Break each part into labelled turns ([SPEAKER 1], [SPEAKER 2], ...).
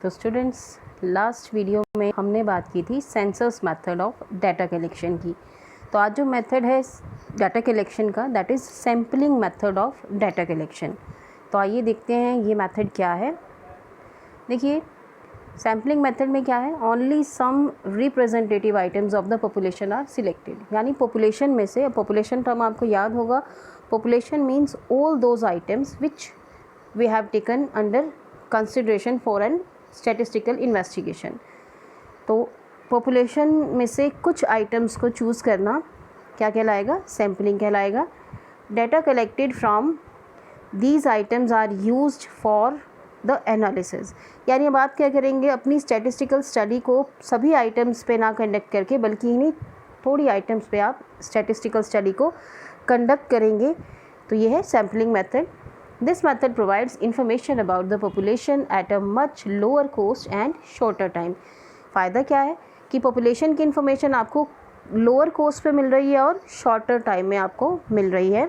[SPEAKER 1] तो students, last video में हमने बात की थी census method of data collection की। तो आज जो मेथड है डाटा कलेक्शन का, that is sampling method of data collection. तो आइए देखते हैं ये मेथड क्या है। देखिए, सैम्पलिंग मेथड में क्या है, only some representative items of the population are selected. यानी पॉपुलेशन में से, पॉपुलेशन टर्म आपको याद होगा, population means all those items which we have taken under consideration for an statistical investigation. तो पॉपुलेशन में से कुछ आइटम्स को चूज़ करना क्या कहलाएगा, सैम्पलिंग कहलाएगा। Data collected from these items are used for the analysis. यानी अब आप क्या करेंगे, अपनी स्टैटिस्टिकल स्टडी को सभी आइटम्स पे ना कंडक्ट करके, बल्कि इन्हीं थोड़ी आइटम्स पे आप स्टैटिस्टिकल स्टडी को कंडक्ट करेंगे। तो ये है sampling method. This method provides information about the population at a much lower cost and shorter time. फ़ायदा क्या है कि पॉपुलेशन की इन्फॉर्मेशन आपको लोअर कॉस्ट पे मिल रही है और शॉर्टर टाइम में आपको मिल रही है।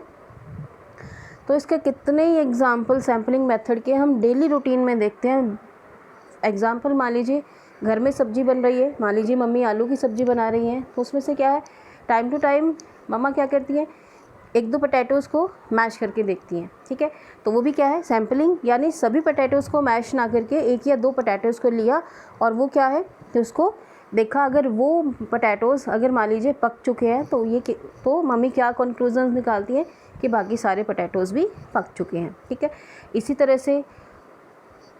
[SPEAKER 1] तो इसके कितने ही एग्जाम्पल सैम्पलिंग मेथड के हम डेली रूटीन में देखते हैं। एग्जाम्पल मान लीजिए, घर में सब्जी बन रही है, मान लीजिए मम्मी आलू की सब्ज़ी बना रही हैं, तो उसमें से क्या है, टाइम टू टाइम मम्मा क्या करती हैं, एक दो पोटैटोज़ को मैश करके देखती हैं। ठीक है, तो वो भी क्या है, सैम्पलिंग। यानी सभी पोटैटोज़ को मैश ना करके एक या दो पोटैटोज़ को लिया और वो क्या है कि उसको देखा, अगर वो पोटैटोज़ अगर मान लीजिए पक चुके हैं तो मम्मी क्या कंक्लूजन निकालती हैं कि बाकी सारे पोटैटोज़ भी पक चुके हैं। ठीक है, इसी तरह से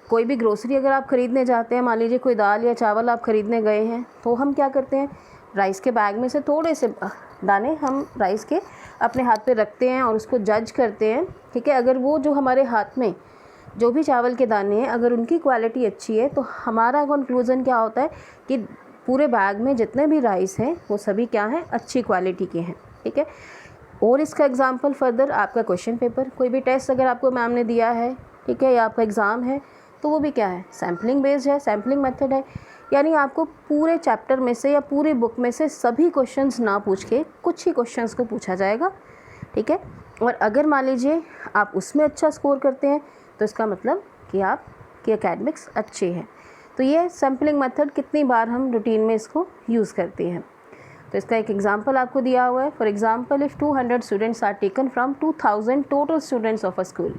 [SPEAKER 1] कोई भी ग्रोसरी अगर आप ख़रीदने जाते हैं, मान लीजिए कोई दाल या चावल आप ख़रीदने गए हैं, तो हम क्या करते हैं, राइस के बैग में से थोड़े से दाने हम राइस के अपने हाथ पे रखते हैं और उसको जज करते हैं। ठीक है, अगर वो जो हमारे हाथ में जो भी चावल के दाने हैं, अगर उनकी क्वालिटी अच्छी है, तो हमारा कंक्लूज़न क्या होता है कि पूरे बैग में जितने भी राइस हैं वो सभी क्या हैं, अच्छी क्वालिटी के हैं। ठीक है, और इसका एग्जाम्पल फर्दर आपका क्वेश्चन पेपर, कोई भी टेस्ट अगर आपको मैम ने दिया है, ठीक है, या आपका एग्ज़ाम है, तो वो भी क्या है, सैम्पलिंग बेस्ड है, सैम्पलिंग मेथड है। यानी आपको पूरे चैप्टर में से या पूरी बुक में से सभी क्वेश्चंस ना पूछ के कुछ ही क्वेश्चंस को पूछा जाएगा। ठीक है, और अगर मान लीजिए आप उसमें अच्छा स्कोर करते हैं तो इसका मतलब कि आपके एकेडमिक्स अच्छे हैं। तो ये सैम्पलिंग मेथड कितनी बार हम रूटीन में इसको यूज़ करते हैं। तो इसका एक एग्जाम्पल आपको दिया हुआ है। For example, if 200 students are taken from 2000 total students of a school.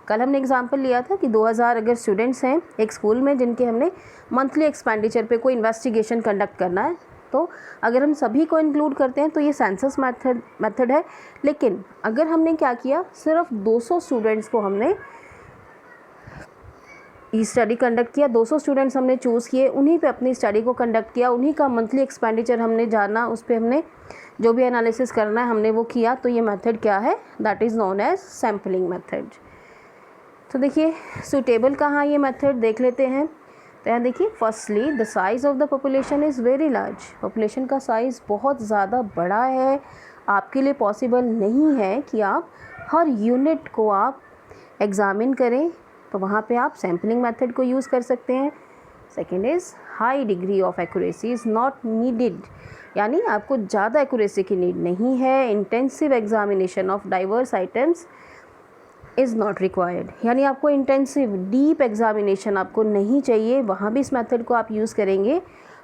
[SPEAKER 1] कल हमने एग्जाम्पल लिया था कि 2000 अगर स्टूडेंट्स हैं एक स्कूल में, जिनके हमने मंथली एक्सपेंडिचर पे कोई इन्वेस्टिगेशन कंडक्ट करना है, तो अगर हम सभी को इंक्लूड करते हैं तो ये सेंसस मेथड है। लेकिन अगर हमने क्या किया, सिर्फ 200 स्टूडेंट्स को हमने स्टडी कंडक्ट किया, 200 स्टूडेंट्स हमने चूज़ किए, उन्हीं पे अपनी स्टडी को कंडक्ट किया, उन्हीं का मंथली एक्सपेंडिचर हमने जाना, उस पर हमने जो भी एनालिसिस करना है हमने वो किया, तो ये मेथड क्या है, that is known as sampling method. तो देखिए सूटेबल कहाँ ये मेथड देख लेते हैं। तो यहाँ देखिए, firstly the size of the population is very large. Population का साइज़ बहुत ज़्यादा बड़ा है, आपके लिए पॉसिबल नहीं है कि आप हर यूनिट को आप एग्ज़ामिन करें, तो वहाँ पे आप सैम्पलिंग मेथड को यूज़ कर सकते हैं। Second is high degree of accuracy is not needed. यानी आपको ज़्यादा एक्यूरेसी की नीड नहीं है। Intensive examination of diverse items is not required. यानी आपको इंटेंसिव डीप एग्जामिनेशन आपको नहीं चाहिए, वहाँ भी इस मेथड को आप यूज़ करेंगे।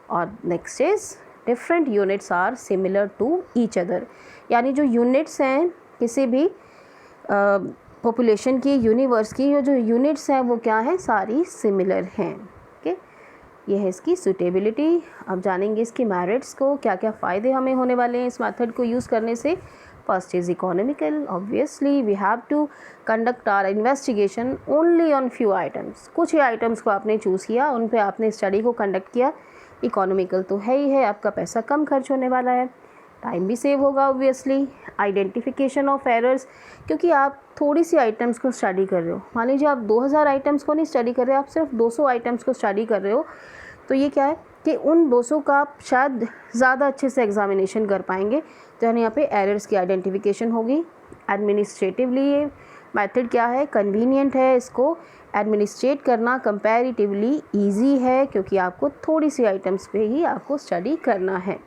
[SPEAKER 1] और next is different units are similar to each other. यानी जो यूनिट्स हैं किसी भी पॉपुलेशन की, यूनिवर्स की जो यूनिट्स हैं वो क्या है, सारी सिमिलर हैं। ओके, ये है इसकी सूटेबिलिटी। अब जानेंगे इसकी मेरिट्स को, क्या क्या फ़ायदे हमें होने वाले हैं इस मेथड को यूज़ करने से। First is economical. Obviously we have to conduct our investigation only on few items. कुछ ही आइटम्स को आपने चूज़ किया, उन पे आपने स्टडी को कंडक्ट किया। इकोनॉमिकल तो है ही है, आपका पैसा कम खर्च होने वाला है, टाइम भी सेव होगा ऑब्वियसली। आइडेंटिफिकेशन ऑफ एरर्स, क्योंकि आप थोड़ी सी आइटम्स को स्टडी कर रहे हो, मान लीजिए आप 2000 आइटम्स को नहीं स्टडी कर रहे, आप सिर्फ 200 आइटम्स को स्टडी कर रहे हो, तो ये क्या है कि उन 200 का आप शायद ज़्यादा अच्छे से एग्जामिनेशन कर पाएंगे। तो यानी यहाँ पे एरर्स की आइडेंटिफिकेशन होगी। एडमिनिस्ट्रेटिवली ये मेथड क्या है, कन्वीनियंट है, इसको एडमिनिस्ट्रेट करना कंपैरेटिवली ईजी है, क्योंकि आपको थोड़ी सी आइटम्स पे ही आपको स्टडी करना है।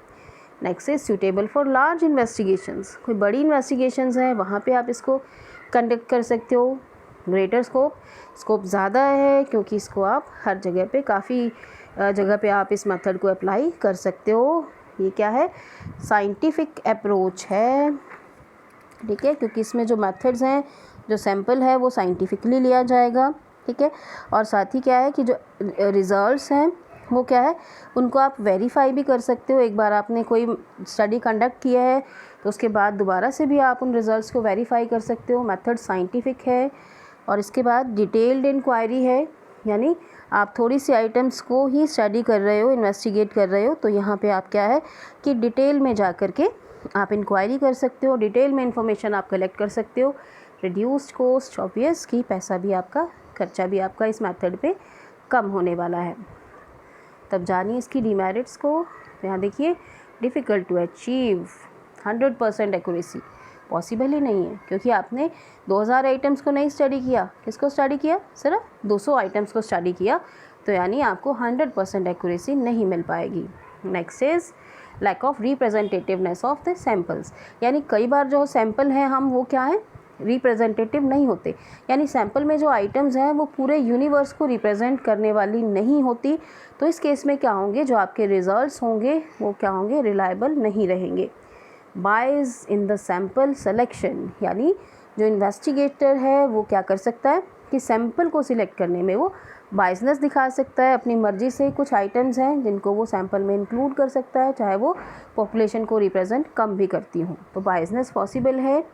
[SPEAKER 1] Next is suitable for large investigations. कोई बड़ी इन्वेस्टिगेशंस हैं वहाँ पे आप इसको कंडक्ट कर सकते हो। ग्रेटर स्कोप ज़्यादा है क्योंकि इसको आप हर जगह पे काफ़ी जगह पे आप इस मेथड को अप्लाई कर सकते हो। ये क्या है, साइंटिफिक अप्रोच है, ठीक है, क्योंकि इसमें जो मेथड्स हैं, जो सैंपल है वो साइंटिफिकली लिया जाएगा, ठीक है। और साथ ही क्या है कि जो रिज़ल्ट्स हैं वो क्या है, उनको आप वेरीफाई भी कर सकते हो। एक बार आपने कोई स्टडी कंडक्ट किया है तो उसके बाद दोबारा से भी आप उन रिज़ल्ट्स को वेरीफाई कर सकते हो। मेथड साइंटिफिक है। और इसके बाद डिटेल्ड इंक्वायरी है, यानी आप थोड़ी सी आइटम्स को ही स्टडी कर रहे हो, इन्वेस्टिगेट कर रहे हो, तो यहाँ पे आप क्या है कि डिटेल में जा कर के आप इंक्वायरी कर सकते हो, डिटेल में इंफॉर्मेशन आप कलेक्ट कर सकते हो। रिड्यूस्ड कॉस्ट, ऑब्वियस कि पैसा भी आपका, खर्चा भी आपका इस मेथड पे कम होने वाला है। तब जानिए इसकी डिमेरिट्स को। तो यहाँ देखिए, difficult to achieve 100% accuracy, possible ही नहीं है, क्योंकि आपने 2000 आइटम्स को नहीं स्टडी किया। किसको स्टडी किया? सिर्फ 200 आइटम्स को स्टडी किया, तो यानी आपको 100% एक्यूरेसी नहीं मिल पाएगी। Next is lack of representativeness of the samples, यानी कई बार जो सैम्पल हैं हम वो क्या है, रिप्रेजेंटेटिव नहीं होते, यानी सैम्पल में जो आइटम्स हैं वो पूरे यूनिवर्स को रिप्रेजेंट करने वाली नहीं होती। तो इस केस में क्या होंगे, जो आपके रिजल्ट्स होंगे वो क्या होंगे, रिलायबल नहीं रहेंगे। बायस इन द सैम्पल सिलेक्शन, यानी जो इन्वेस्टिगेटर है वो क्या कर सकता है कि सैम्पल को सिलेक्ट करने में वो बायसनेस दिखा सकता है। अपनी मर्जी से कुछ आइटम्स हैं जिनको वो सैम्पल में इंक्लूड कर सकता है, चाहे वो पॉपुलेशन को रिप्रेजेंट कम भी करती हूँ, तो बायसनेस पॉसिबल है।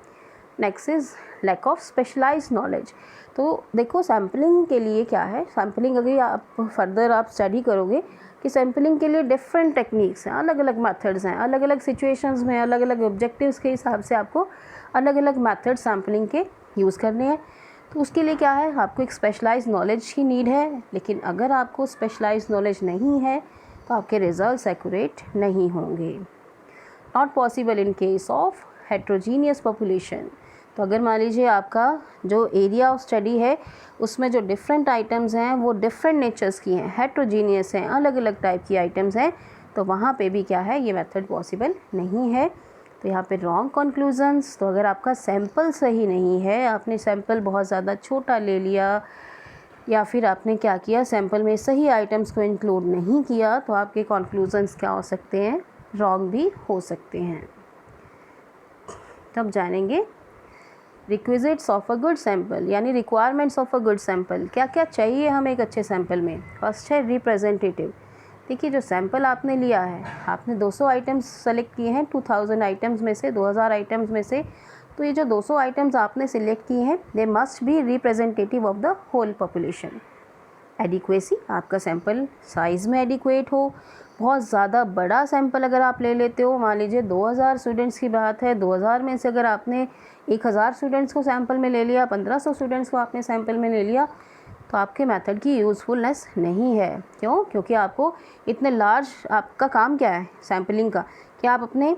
[SPEAKER 1] Next is lack of specialised knowledge. तो देखो सैम्पलिंग के लिए क्या है, सैम्पलिंग अगर आप फर्दर आप स्टडी करोगे कि सैम्पलिंग के लिए डिफरेंट टेक्निक्स हैं, अलग अलग मेथड्स हैं, अलग अलग सिचुएशंस में अलग अलग ऑब्जेक्टिव्स के हिसाब से आपको अलग अलग मेथड सैम्पलिंग के यूज़ करने हैं। तो उसके लिए क्या है, आपको एक स्पेशलाइज्ड नॉलेज की नीड है। लेकिन अगर आपको स्पेशलाइज्ड नॉलेज नहीं है तो आपके रिजल्ट्स एक्यूरेट नहीं होंगे। Not possible in case of heterogeneous population. तो अगर मान लीजिए आपका जो एरिया ऑफ स्टडी है उसमें जो डिफरेंट आइटम्स हैं वो डिफरेंट नेचर्स की हैं, हेट्रोजीनियस हैं, अलग अलग टाइप की आइटम्स हैं, तो वहाँ पे भी क्या है, ये मेथड पॉसिबल नहीं है। तो यहाँ पे रॉन्ग कंक्लूजन्स। तो अगर आपका सैंपल सही नहीं है, आपने सैंपल बहुत ज़्यादा छोटा ले लिया, या फिर आपने क्या किया, सैंपल में सही आइटम्स को इंक्लूड नहीं किया, तो आपके कंक्लूजन्स क्या हो सकते हैं, रॉन्ग भी हो सकते हैं। तब जानेंगे requisites of a good sample, यानी requirements of a good sample, क्या क्या चाहिए हमें एक अच्छे सैंपल में। फर्स्ट है रिप्रेजेंटेटिव। देखिए जो सैंपल आपने लिया है, आपने 200 आइटम्स सेलेक्ट किए हैं 2000 आइटम्स में से, 2000 आइटम्स में से, तो ये जो 200 आइटम्स आपने सिलेक्ट किए हैं they must be representative of the whole population. Adequacy, आपका सैंपल साइज़ में एडिक्वेट हो। बहुत ज़्यादा बड़ा सैंपल अगर आप ले लेते हो, मान लीजिए 2000 स्टूडेंट्स की बात है, 2000 में से अगर आपने 1000 स्टूडेंट्स को सैंपल में ले लिया, 1500 स्टूडेंट्स को आपने सैंपल में ले लिया, तो आपके मेथड की यूज़फुलनेस नहीं है। क्यों? क्योंकि आपको इतने लार्ज, आपका काम क्या है सैम्पलिंग का, कि आप अपने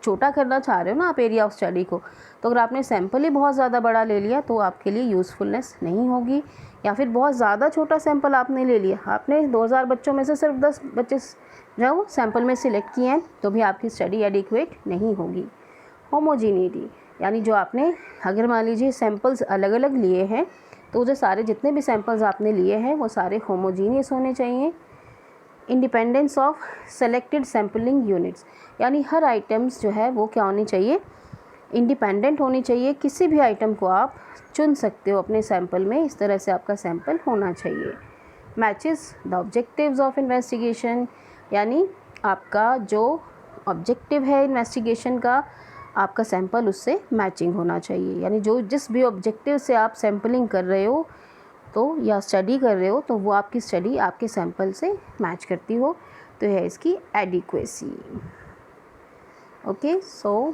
[SPEAKER 1] छोटा करना चाह रहे हो ना आप एरिया ऑफ स्टडी को, तो अगर आपने सैंपल ही बहुत ज़्यादा बड़ा ले लिया तो आपके लिए यूज़फुलनेस नहीं होगी। या फिर बहुत ज़्यादा छोटा सैंपल आपने ले लिया, आपने 2000 बच्चों में से सिर्फ 10 बच्चे जो सैंपल में सिलेक्ट किए हैं, तो भी आपकी स्टडी एडिक्वेट नहीं होगी। होमोजीनिटी, यानी जो आपने अगर मान लीजिए सैंपल्स अलग अलग लिए हैं, तो जो सारे जितने भी सैंपल्स आपने लिए हैं वो सारे होमोजीनियस होने चाहिए। Independence of selected sampling units, यानी हर आइटम्स जो है वो क्या होनी चाहिए, इंडिपेंडेंट होनी चाहिए। किसी भी आइटम को आप चुन सकते हो अपने सैंपल में, इस तरह से आपका सैंपल होना चाहिए। Matches the objectives of investigation, यानी आपका जो ऑब्जेक्टिव है इन्वेस्टिगेशन का, आपका सैंपल उससे मैचिंग होना चाहिए। यानी जो जिस भी ऑब्जेक्टिव से आप सैम्पलिंग कर रहे हो तो या स्टडी कर रहे हो, तो वो आपकी स्टडी आपके सैंपल से मैच करती हो, तो है इसकी adequacy. Okay, so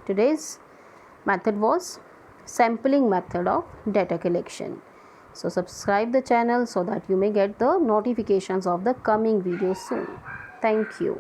[SPEAKER 1] today's method was sampling method of data collection. So subscribe the channel so that you may get the notifications of the coming videos soon. Thank you.